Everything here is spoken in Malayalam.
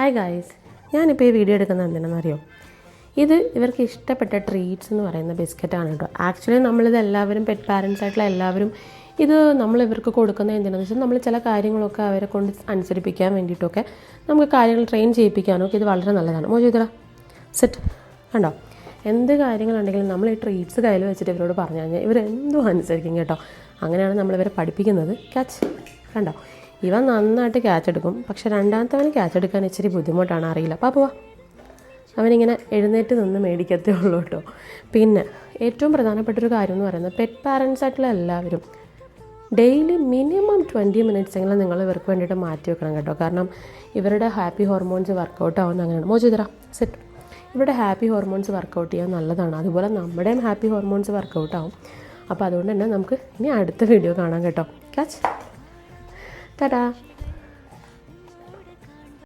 ഹായ് ഗായ്സ്, ഞാനിപ്പോൾ ഈ വീഡിയോ എടുക്കുന്നത് എന്തിനാണെന്നറിയോ? ഇത് ഇവർക്ക് ഇഷ്ടപ്പെട്ട ട്രീറ്റ്സ് എന്ന് പറയുന്ന ബിസ്ക്കറ്റാണ് കേട്ടോ. ആക്ച്വലി നമ്മളിത് എല്ലാവരും പെറ്റ് പാരൻസ് ആയിട്ടുള്ള എല്ലാവരും ഇത് നമ്മൾ ഇവർക്ക് കൊടുക്കുന്നത് എന്തിനാണെന്ന് വെച്ചാൽ നമ്മൾ ചില കാര്യങ്ങളൊക്കെ അവരെ കൊണ്ട് അനുസരിപ്പിക്കാൻ വേണ്ടിയിട്ടൊക്കെ നമുക്ക് കാര്യങ്ങൾ ട്രെയിൻ ചെയ്യിപ്പിക്കാനൊക്കെ ഇത് വളരെ നല്ലതാണ്. മോചിതറ സെറ്റ് കണ്ടോ, എന്ത് കാര്യങ്ങളുണ്ടെങ്കിലും നമ്മൾ ഈ ട്രീറ്റ്സ് കയ്യിൽ വെച്ചിട്ട് ഇവരോട് പറഞ്ഞു കഴിഞ്ഞാൽ ഇവരെന്തും അനുസരിക്കും കേട്ടോ. അങ്ങനെയാണ് നമ്മളിവരെ പഠിപ്പിക്കുന്നത്. ക്യാച്ച് കണ്ടോ, ഇവൻ നന്നായിട്ട് ക്യാച്ച് എടുക്കും. പക്ഷെ രണ്ടാമത്തവന് ക്യാച്ച് എടുക്കാൻ ഇച്ചിരി ബുദ്ധിമുട്ടാണ്, അറിയില്ല. പാപ്പുവാ, അവനിങ്ങനെ എഴുന്നേറ്റ് നിന്ന് മേടിക്കത്തേ ഉള്ളൂ കേട്ടോ. പിന്നെ ഏറ്റവും പ്രധാനപ്പെട്ടൊരു കാര്യം എന്ന് പറയുന്നത് പെറ്റ് പാരൻസ് ആയിട്ടുള്ള എല്ലാവരും ഡെയിലി മിനിമം 20 മിനിറ്റ്സ് എങ്കിലും നിങ്ങൾ ഇവർക്ക് വേണ്ടിയിട്ട് മാറ്റി വെക്കണം കേട്ടോ. കാരണം ഇവരുടെ ഹാപ്പി ഹോർമോൺസ് വർക്കൗട്ട് ആവുന്ന അങ്ങനെയാണ്. മോചിതറ സെറ്റ്, ഇവരുടെ ഹാപ്പി ഹോർമോൺസ് വർക്കൗട്ട് ചെയ്യാൻ നല്ലതാണ്. അതുപോലെ നമ്മുടെയും ഹാപ്പി ഹോർമോൺസ് വർക്കൗട്ട് ആവും. അപ്പോൾ അതുകൊണ്ട് തന്നെ നമുക്ക് ഇനി അടുത്ത വീഡിയോ കാണാം കേട്ടോ. ക്യാച്ച് ടാറ്റാ.